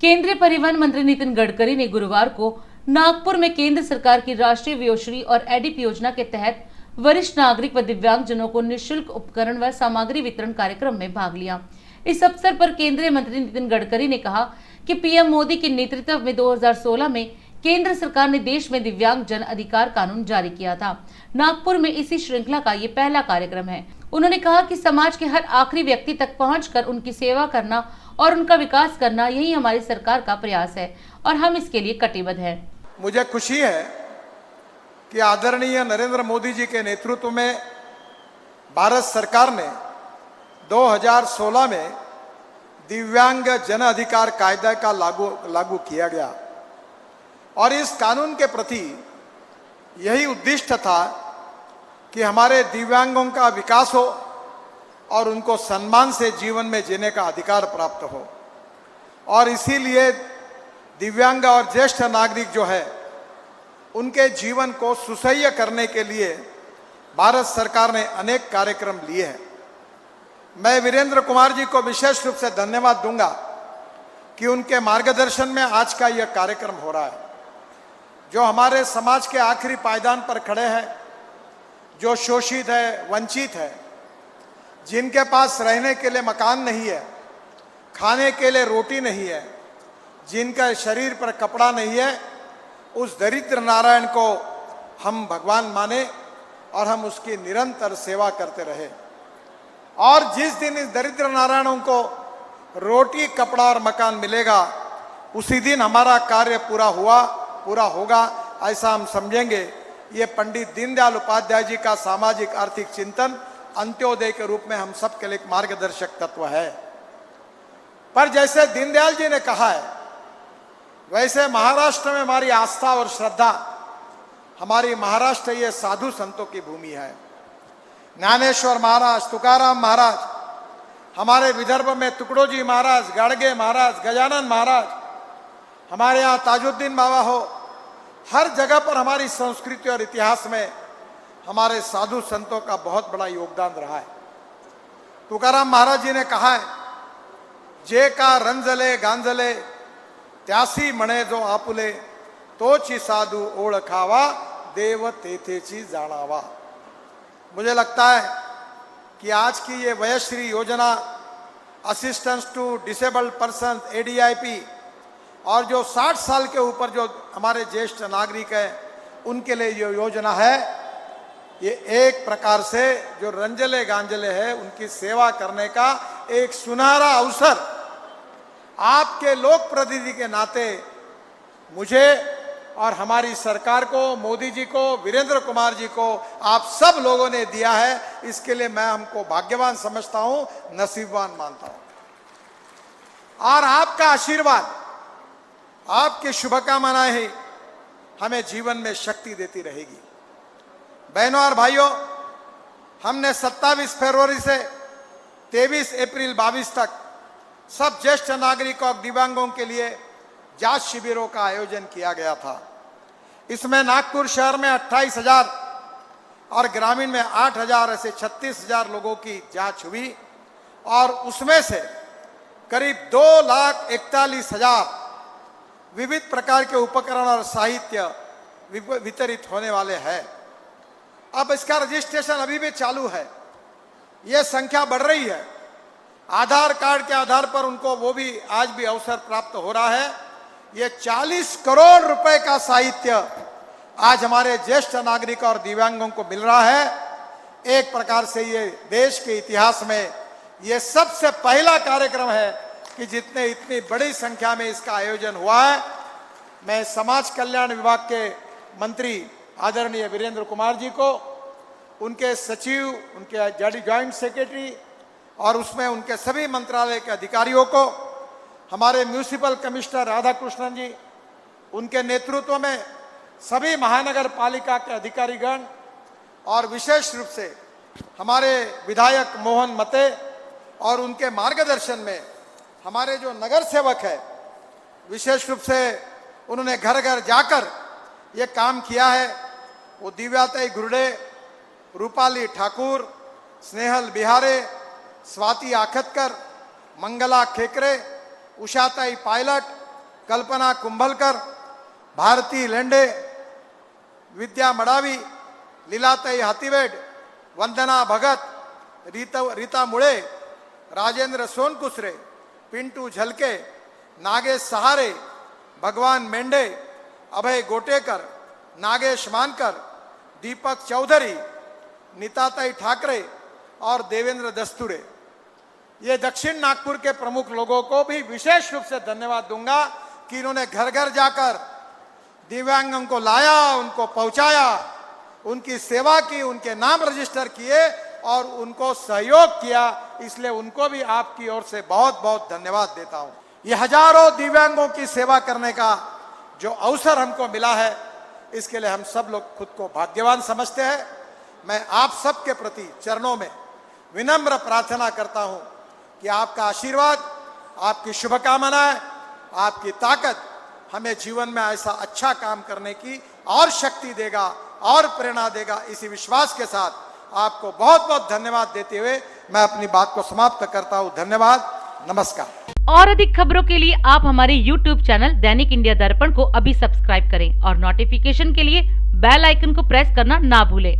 केंद्रीय परिवहन मंत्री नितिन गडकरी ने गुरुवार को नागपुर में केंद्र सरकार की राष्ट्रीय व्योश्री और एडिप योजना के तहत वरिष्ठ नागरिक व दिव्यांगजनों को निःशुल्क उपकरण व सामग्री वितरण कार्यक्रम में भाग लिया। इस अवसर पर केंद्रीय मंत्री नितिन गडकरी ने कहा कि पीएम मोदी के नेतृत्व में 2016 में केंद्र सरकार ने देश में दिव्यांग जन अधिकार कानून जारी किया था। नागपुर में इसी श्रृंखला का ये पहला कार्यक्रम है। उन्होंने कहा कि समाज के हर आखिरी व्यक्ति तक पहुंचकर उनकी सेवा करना और उनका विकास करना यही हमारी सरकार का प्रयास है और हम इसके लिए कटिबद्ध हैं। मुझे खुशी है कि आदरणीय नरेंद्र मोदी जी के नेतृत्व में भारत सरकार ने 2016 में दिव्यांग जन अधिकार कायदा का लागू किया गया और इस कानून के प्रति यही उद्दिष्ट था कि हमारे दिव्यांगों का विकास हो और उनको सम्मान से जीवन में जीने का अधिकार प्राप्त हो। और इसीलिए दिव्यांग और ज्येष्ठ नागरिक जो है उनके जीवन को सुसह्य करने के लिए भारत सरकार ने अनेक कार्यक्रम लिए हैं। मैं वीरेंद्र कुमार जी को विशेष रूप से धन्यवाद दूंगा कि उनके मार्गदर्शन में आज का यह कार्यक्रम हो रहा है। जो हमारे समाज के आखिरी पायदान पर खड़े हैं, जो शोषित है, वंचित है, जिनके पास रहने के लिए मकान नहीं है, खाने के लिए रोटी नहीं है, जिनका शरीर पर कपड़ा नहीं है, उस दरिद्र नारायण को हम भगवान माने और हम उसकी निरंतर सेवा करते रहे। और जिस दिन इस दरिद्र नारायणों को रोटी, कपड़ा और मकान मिलेगा, उसी दिन हमारा कार्य पूरा होगा, ऐसा हम समझेंगे। ये पंडित दीनदयाल उपाध्याय जी का सामाजिक आर्थिक चिंतन अंत्योदय के रूप में हम सबके लिए एक मार्गदर्शक तत्व है। पर जैसे दीनदयाल जी ने कहा है, वैसे महाराष्ट्र में हमारी आस्था और श्रद्धा, हमारी महाराष्ट्र ये साधु संतों की भूमि है। ज्ञानेश्वर महाराज, तुकाराम महाराज, हमारे विदर्भ में तुकडोजी महाराज, गाडगे महाराज, गजानन महाराज, हमारे यहाँ ताजुद्दीन बाबा हो, हर जगह पर हमारी संस्कृति और इतिहास में हमारे साधु संतों का बहुत बड़ा योगदान रहा है। तुकाराम महाराज जी ने कहा है, जे का रंजले गांजले त्यासी म्हणे जो आपुले, तोची साधू ओळखावा देव तेथेची जाणावा। मुझे लगता है कि आज की ये Vayoshri Yojana, assistance to disabled person ADIP, और जो 60 साल के ऊपर जो हमारे ज्येष्ठ नागरिक हैं उनके लिए ये योजना है, ये एक प्रकार से जो रंजले गांजले है उनकी सेवा करने का एक सुनहरा अवसर। आपके लोक प्रतिनिधि के नाते मुझे और हमारी सरकार को, मोदी जी को, वीरेंद्र कुमार जी को आप सब लोगों ने दिया है, इसके लिए मैं हमको भाग्यवान समझता हूं, नसीबवान मानता हूं। और आपका आशीर्वाद, आपकी शुभकामनाएं ही हमें जीवन में शक्ति देती रहेगी। बहनों और भाइयों, हमने 27 फरवरी से 23 अप्रैल 22 तक सब ज्येष्ठ नागरिकों और दिव्यांगों के लिए जांच शिविरों का आयोजन किया गया था। इसमें नागपुर शहर में 28,000 और ग्रामीण में 8,000, ऐसे 36,000 लोगों की जांच हुई और उसमें से करीब 2,41,000 विविध प्रकार के उपकरण और साहित्य वितरित होने वाले हैं। अब इसका रजिस्ट्रेशन अभी भी चालू है, यह संख्या बढ़ रही है। आधार कार्ड के आधार पर उनको वो भी आज भी अवसर प्राप्त हो रहा है। ये 40 करोड़ रुपए का साहित्य आज हमारे ज्येष्ठ नागरिक और दिव्यांगों को मिल रहा है। एक प्रकार से ये देश के इतिहास में ये सबसे पहला कार्यक्रम है कि जितने इतनी बड़ी संख्या में इसका आयोजन हुआ है। मैं समाज कल्याण विभाग के मंत्री आदरणीय वीरेंद्र कुमार जी को, उनके सचिव, उनके जॉइंट सेक्रेटरी और उसमें उनके सभी मंत्रालय के अधिकारियों को, हमारे म्यूनिसिपल कमिश्नर राधाकृष्णन जी, उनके नेतृत्व में सभी महानगर पालिका के अधिकारीगण और विशेष रूप से हमारे विधायक मोहन मते और उनके मार्गदर्शन में हमारे जो नगर सेवक है, विशेष रूप से उन्होंने घर घर जाकर ये काम किया है। वो दिव्याताई गुरडे, रूपाली ठाकुर, स्नेहल बिहारे, स्वाति आखतकर, मंगला खेकरे, उषाताई पायलट, कल्पना कुंभलकर, भारती लेंडे, विद्या मडावी, लीलाताई हाथीवेड, वंदना भगत, रीता मुळे, राजेंद्र सोनकुसरे, पिंटू झलके, नागेश सहारे, भगवान मेंढे, अभय गोटेकर, नागेश मानकर, दीपक चौधरी, नीताताई ठाकरे और देवेंद्र दस्तुरे। ये दक्षिण नागपुर के प्रमुख लोगों को भी विशेष रूप से धन्यवाद दूंगा कि इन्होंने घर घर जाकर दिव्यांगों को लाया, उनको पहुंचाया, उनकी सेवा की, उनके नाम रजिस्टर किए और उनको सहयोग किया। इसलिए उनको भी आपकी ओर से बहुत बहुत धन्यवाद देता हूं। ये हजारों दिव्यांगों की सेवा करने का जो अवसर हमको मिला है, इसके लिए हम सब लोग खुद को भाग्यवान समझते हैं। मैं आप सबके प्रति चरणों में विनम्र प्रार्थना करता हूं कि आपका आशीर्वाद, आपकी शुभकामनाएं, आपकी ताकत हमें जीवन में ऐसा अच्छा काम करने की और शक्ति देगा और प्रेरणा देगा। इसी विश्वास के साथ आपको बहुत बहुत धन्यवाद देते हुए मैं अपनी बात को समाप्त करता हूं। धन्यवाद, नमस्कार। और अधिक खबरों के लिए आप हमारे YouTube चैनल दैनिक इंडिया दर्पण को अभी सब्सक्राइब करें और नोटिफिकेशन के लिए बेल आइकन को प्रेस करना ना भूलें।